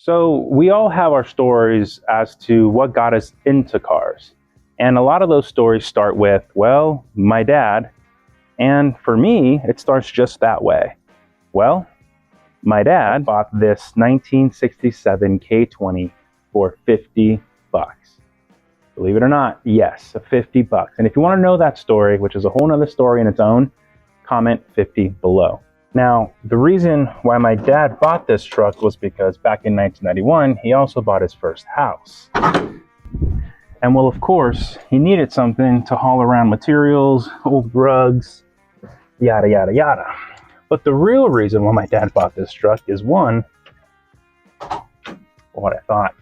So we all have our stories as to what got us into cars. And a lot of those stories start with, well, my dad. And for me, it starts just that way. Well, my dad bought this 1967 K20 for 50 bucks. Believe it or not, yes, 50 bucks. And if you want to know that story, which is a whole nother story in its own, comment 50 below. Now, the reason why my dad bought this truck was because back in 1991, he also bought his first house. And well, of course, he needed something to haul around materials, old rugs, yada, yada, yada. But the real reason why my dad bought this truck is one, what I thought.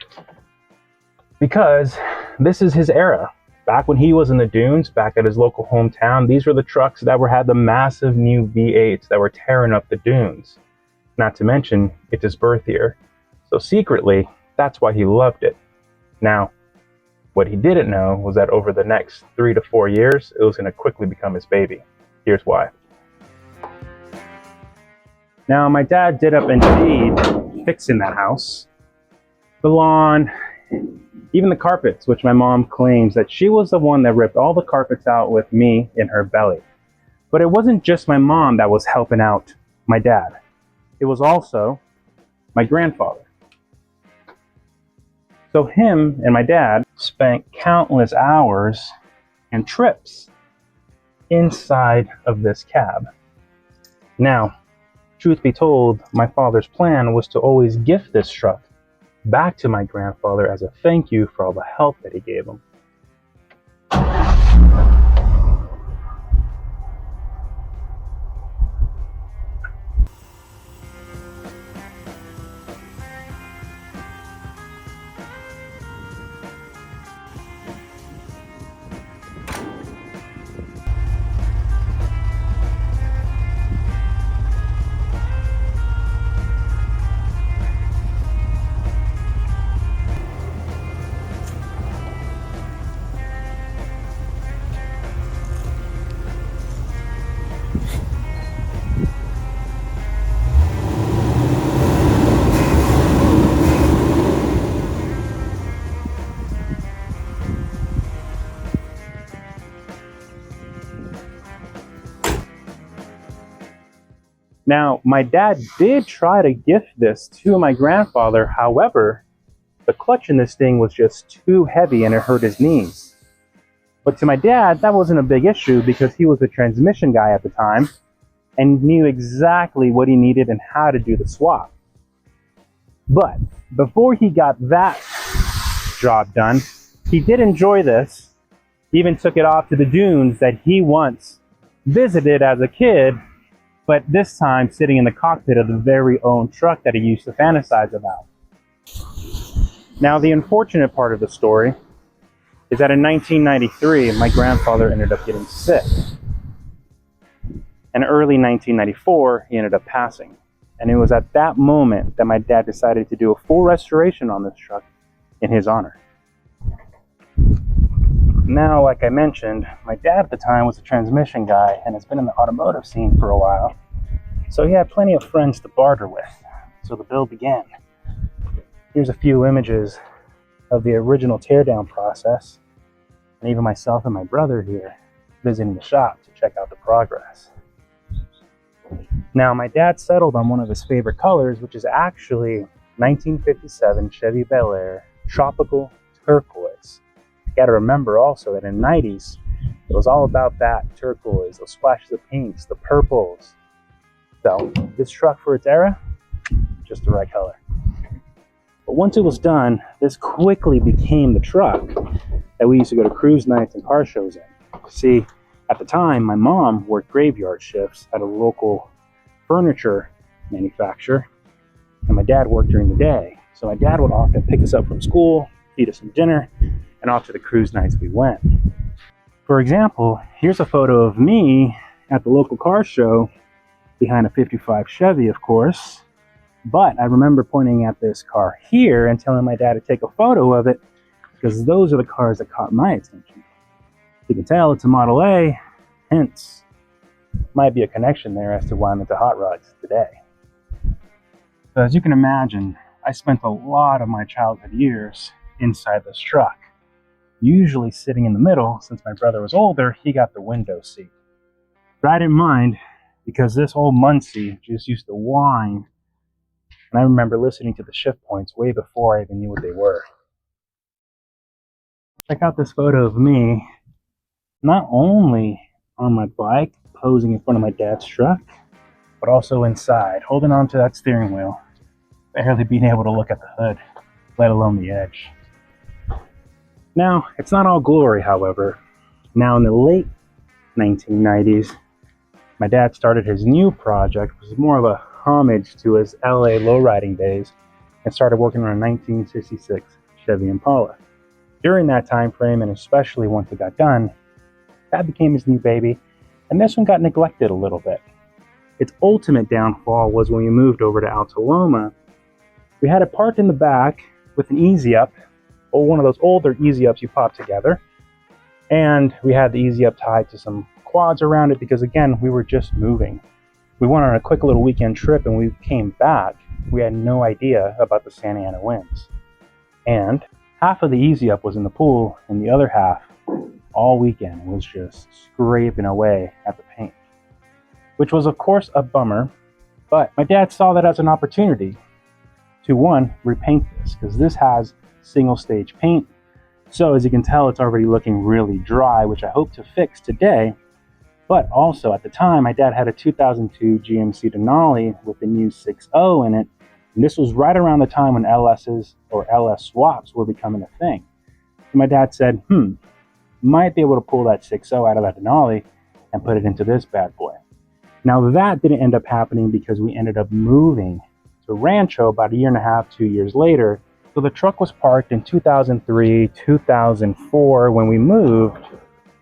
Because this is his era. Back when he was in the dunes, back at his local hometown, these were the trucks that had the massive new V8s that were tearing up the dunes. Not to mention, it's his birth year. So secretly, that's why he loved it. Now, what he didn't know was that over the next 3 to 4 years, it was going to quickly become his baby. Here's why. Now, my dad did up indeed fixing that house. The lawn, even the carpets, which my mom claims that she was the one that ripped all the carpets out with me in her belly. But it wasn't just my mom that was helping out my dad. It was also my grandfather. So him and my dad spent countless hours and trips inside of this cab. Now, truth be told, my father's plan was to always gift this truck back to my grandfather as a thank you for all the help that he gave him. Now, my dad did try to gift this to my grandfather. However, the clutch in this thing was just too heavy and it hurt his knees. But to my dad, that wasn't a big issue because he was a transmission guy at the time and knew exactly what he needed and how to do the swap. But before he got that job done, he did enjoy this. He even took it off to the dunes that he once visited as a kid, but this time sitting in the cockpit of the very own truck that he used to fantasize about. Now, the unfortunate part of the story is that in 1993, my grandfather ended up getting sick. And early 1994, he ended up passing. And it was at that moment that my dad decided to do a full restoration on this truck in his honor. Now, like I mentioned, my dad at the time was a transmission guy and has been in the automotive scene for a while. So he had plenty of friends to barter with. So the build began. Here's a few images of the original teardown process, and even myself and my brother here visiting the shop to check out the progress. Now, my dad settled on one of his favorite colors, which is actually 1957 Chevy Bel Air Tropical Turquoise. You gotta remember also that in the 90s, it was all about that turquoise, those splashes of pinks, the purples. So this truck for its era, just the right color. But once it was done, this quickly became the truck that we used to go to cruise nights and car shows in. See, at the time, my mom worked graveyard shifts at a local furniture manufacturer, and my dad worked during the day. So my dad would often pick us up from school, feed us some dinner, and off to the cruise nights we went. For example, here's a photo of me at the local car show behind a 55 Chevy, of course. But I remember pointing at this car here and telling my dad to take a photo of it because those are the cars that caught my attention. You can tell it's a Model A, hence might be a connection there as to why I'm into hot rods today. So as you can imagine, I spent a lot of my childhood years inside this truck, usually sitting in the middle. Since my brother was older, he got the window seat. But I didn't mind because this old Muncie just used to whine, and I remember listening to the shift points way before I even knew what they were. Check out this photo of me, not only on my bike, posing in front of my dad's truck, but also inside, holding onto that steering wheel, barely being able to look at the hood, let alone the edge. Now, it's not all glory, however. Now, in the late 1990s, my dad started his new project, which was more of a homage to his LA lowriding days, and started working on a 1966 Chevy Impala. During that time frame, and especially once it got done, that became his new baby, and this one got neglected a little bit. Its ultimate downfall was when we moved over to Alta Loma. We had it parked in the back with an Easy Up, or one of those older Easy Ups you pop together, and we had the Easy Up tied to some quads around it because, again, we were just moving. We went on a quick little weekend trip, and we came back. We had no idea about the Santa Ana winds. And half of the Easy Up was in the pool, and the other half, all weekend, was just scraping away at the paint, which was, of course, a bummer. But my dad saw that as an opportunity to, one, repaint this, because this has single stage paint. So as you can tell, it's already looking really dry, which I hope to fix today. But also, at the time, my dad had a 2002 GMC Denali with the new 6.0 in it. And this was right around the time when LSs or LS swaps were becoming a thing. So my dad said, might be able to pull that 6.0 out of that Denali and put it into this bad boy. Now, that didn't end up happening because we ended up moving to Rancho about a year and a half, 2 years later. So the truck was parked in 2003, 2004 when we moved,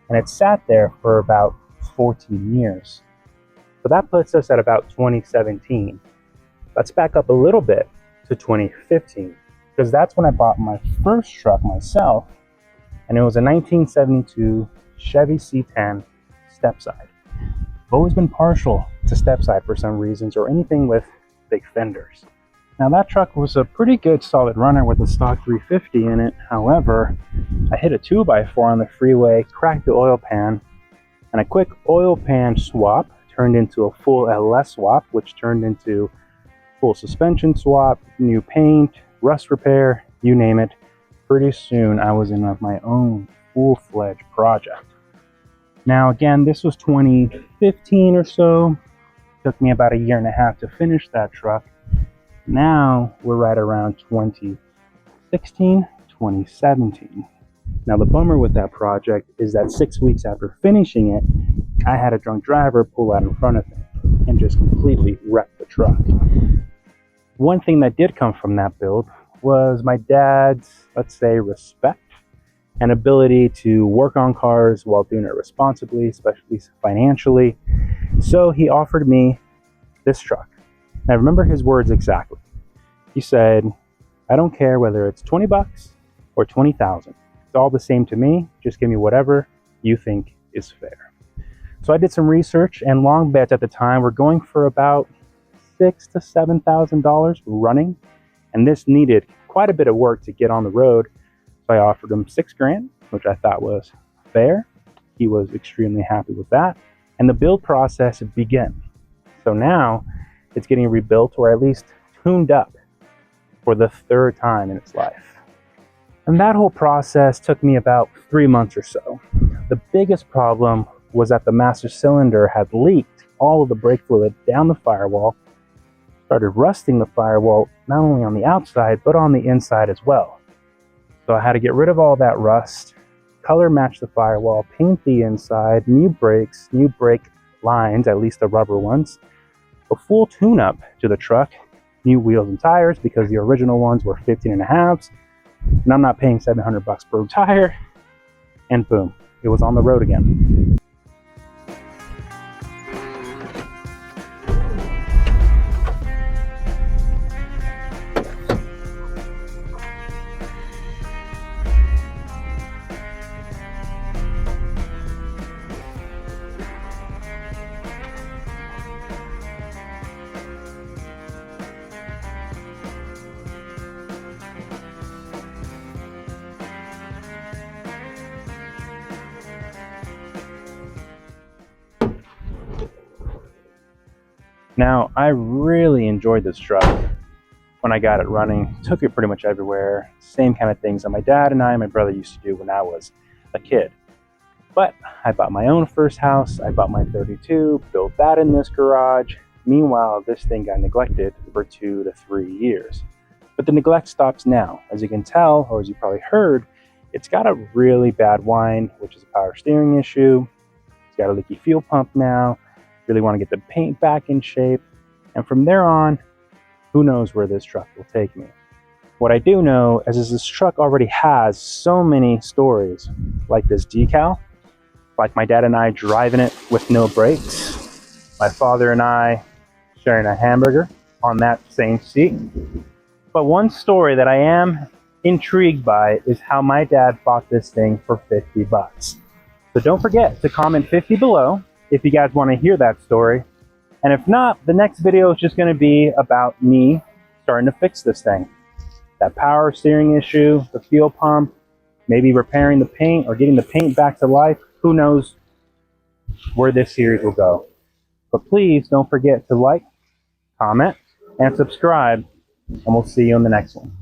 and it sat there for about 14 years. So that puts us at about 2017. Let's back up a little bit to 2015, because that's when I bought my first truck myself, and it was a 1972 Chevy C10 stepside. I've always been partial to stepside for some reasons, or anything with big fenders. Now, that truck was a pretty good solid runner with a stock 350 in it. However, I hit a 2x4 on the freeway, cracked the oil pan, and a quick oil pan swap turned into a full LS swap, which turned into full suspension swap, new paint, rust repair, you name it. Pretty soon I was in my own full-fledged project. Now, again, this was 2015 or so. Took me about a year and a half to finish that truck. Now we're right around 2016, 2017. Now, the bummer with that project is that 6 weeks after finishing it, I had a drunk driver pull out in front of me and just completely wreck the truck. One thing that did come from that build was my dad's, let's say, respect and ability to work on cars while doing it responsibly, especially financially. So he offered me this truck. And I remember his words exactly. He said, "I don't care whether it's $20 or $20,000. It's all the same to me. Just give me whatever you think is fair." So I did some research, and long beds at the time were going for about $6,000 to $7,000 running, and this needed quite a bit of work to get on the road. So I offered him $6,000, which I thought was fair. He was extremely happy with that, and the build process began. So now it's getting rebuilt, or at least tuned up, for the third time in its life. And that whole process took me about 3 months or so. The biggest problem was that the master cylinder had leaked all of the brake fluid down the firewall, started rusting the firewall not only on the outside but on the inside as well. So I had to get rid of all that rust, color match the firewall, paint the inside, new brakes, new brake lines, at least the rubber ones, a full tune-up to the truck, new wheels and tires because the original ones were 15.5s, and I'm not paying $700 per tire, and boom, it was on the road again. Now, I really enjoyed this truck when I got it running. Took it pretty much everywhere. Same kind of things that my dad and I and my brother used to do when I was a kid. But I bought my own first house. I bought my 32, built that in this garage. Meanwhile, this thing got neglected for 2 to 3 years. But the neglect stops now. As you can tell, or as you probably heard, it's got a really bad whine, which is a power steering issue. It's got a leaky fuel pump now. Really want to get the paint back in shape. And from there on, who knows where this truck will take me. What I do know is this truck already has so many stories, like this decal, like my dad and I driving it with no brakes, my father and I sharing a hamburger on that same seat. But one story that I am intrigued by is how my dad bought this thing for 50 bucks. So don't forget to comment 50 below if you guys want to hear that story. And if not, the next video is just going to be about me starting to fix this thing. That power steering issue, the fuel pump, maybe repairing the paint or getting the paint back to life. Who knows where this series will go. But please don't forget to like, comment, and subscribe, and we'll see you in the next one.